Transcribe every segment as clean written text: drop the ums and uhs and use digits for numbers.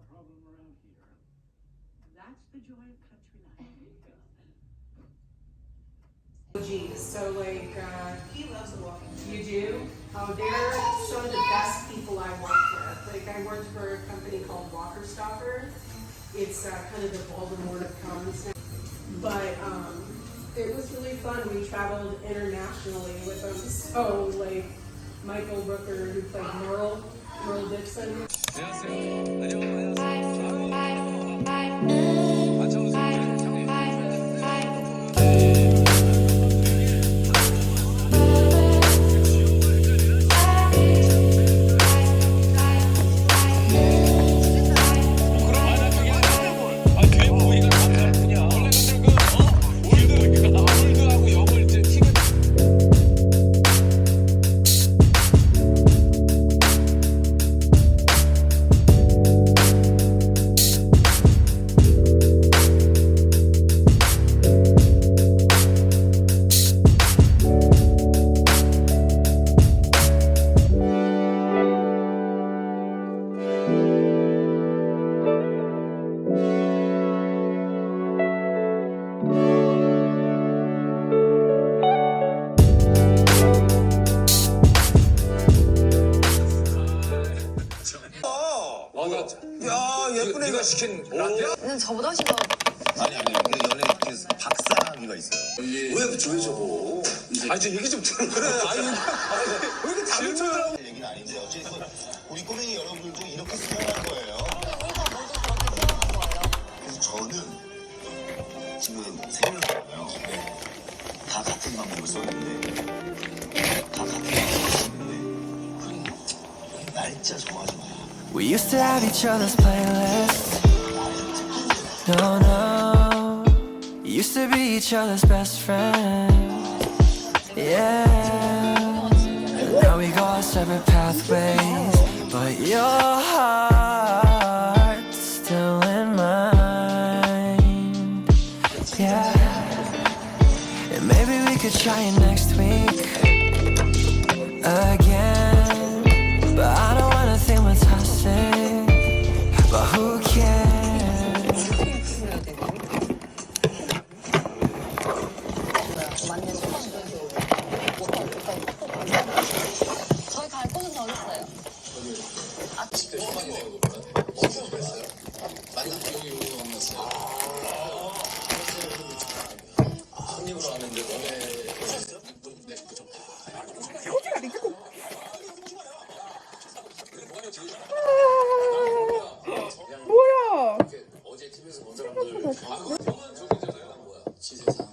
problem around here. That's the joy of country life. Geez, so like, He loves the walking. you do? Oh, they're some of the best people I worked with. Like, I worked for a company called Walker Stopper. It's kind of the Voldemort of cones. But it was really fun. We traveled internationally with them. So, like, Michael Rooker, who played Merle Dixon. 야, 예쁜 애가 시킨 라떼? 저보다 훨씬 더. 아니, 근데 연애 박사학위가 있어요. 왜 그쪽에 저거? 아니, 저 얘기 좀 들어. 그래, 아니, 왜 이렇게 다른 쳐요? 얘기는 아닌데, 어쨌든 우리 꼬맹이 여러분들도 이렇게 생각할 거예요. 그래서 저는 지금 3명이잖아요. 근데 다 같은 방법을 썼는데, 우리 날짜 정하지 마요. We used to have each other's playlist. No, used to be each other's best friend. Yeah. Now we go our separate pathways, but your heart's still in mine. Yeah. And maybe we could try it next week again, but I don't wanna think we're toxic, but who cares? 저희 갈 곳은 정했어요. 한입으로 하는데 너네 뭐야? 어제 TV에서 본 사람들 저만 저기잖아요. 뭐야? 지세상.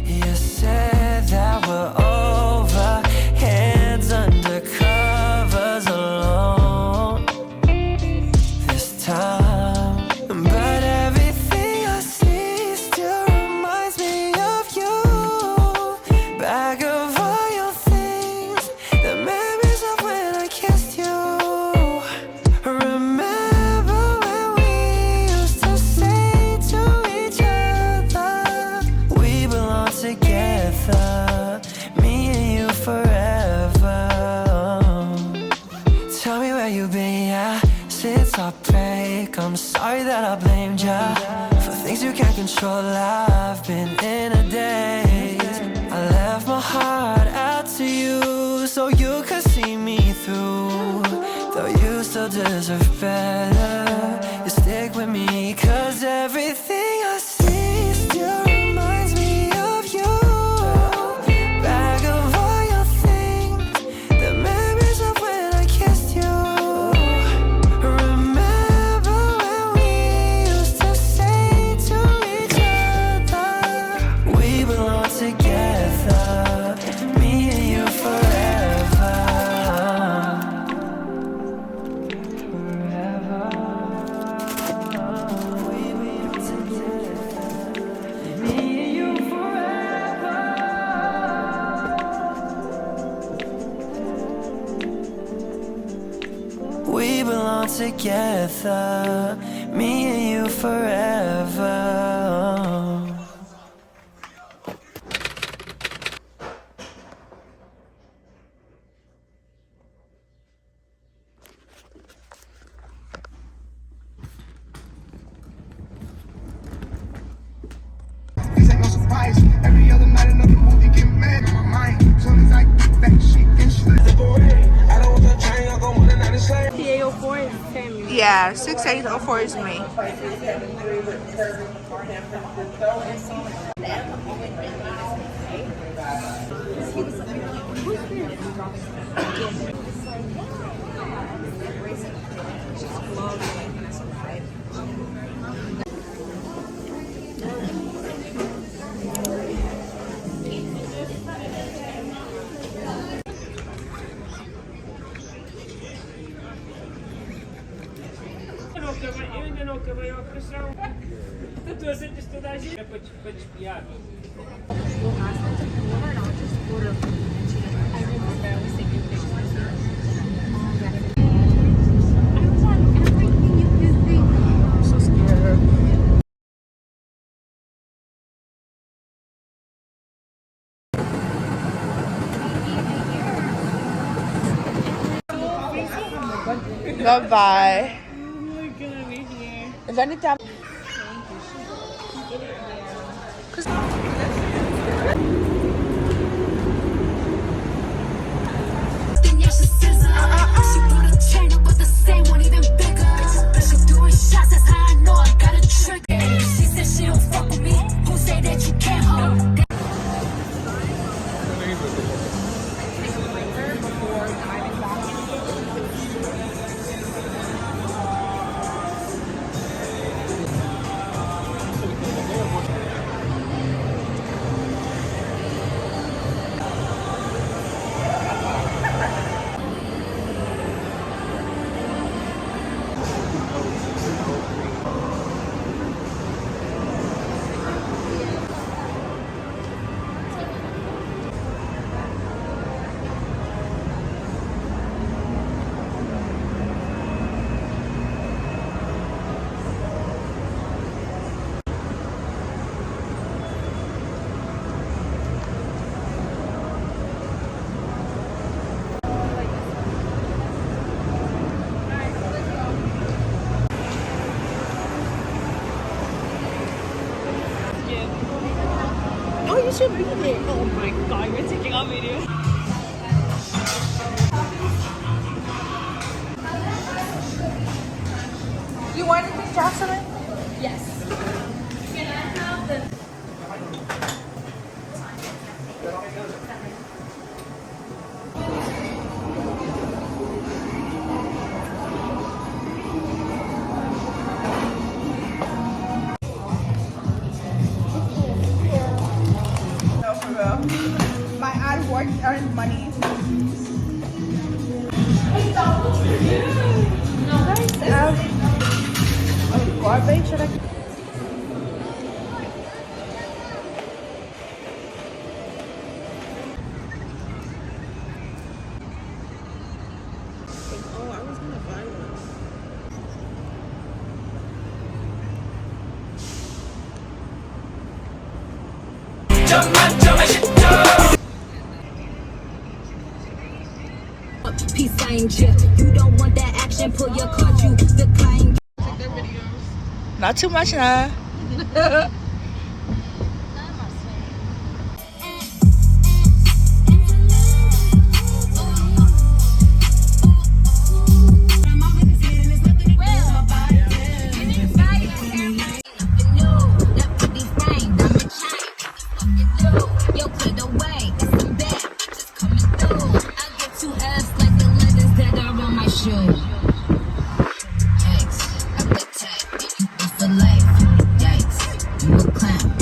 You said that we're over, hands under covers alone this time. But everything I see still reminds me of you. Bag of all your things, the memories of when I kissed you. Remember when we used to say to each other, we belong together, me and you forever. Tell me where you've been, yeah, since our break. I'm sorry that I blamed ya for things you can't control. I've been in a daze. I left my heart out to you so you could see me through. Though you still deserve better, you stick with me, 'cause everything I see still reminds me of you. Bag of all your things, the memories of when I kissed you. Remember when we used to say to each other, we belong together, me and you forever. together, me and you forever. This ain't no surprise. Every other night another movie get mad in my mind. Soon as I get back, she can shoot the boy. I don't want the train, I go more than 90 slaves. 6804 is Tammy. Yeah, 6804 is me. Bye-bye. Is there anything? Oh, you should be there. Oh my god, you're taking our video. You want anything, Jocelyn? Yes. Can I have the... No, for real. My ad work earns money. Garbage, should I? Oh, I was gonna buy one. Peace, I ain't chill. You don't want that action, pull your card, you decline. Not too much, nah. Yikes, I bet tight. For life, yikes, you a clown.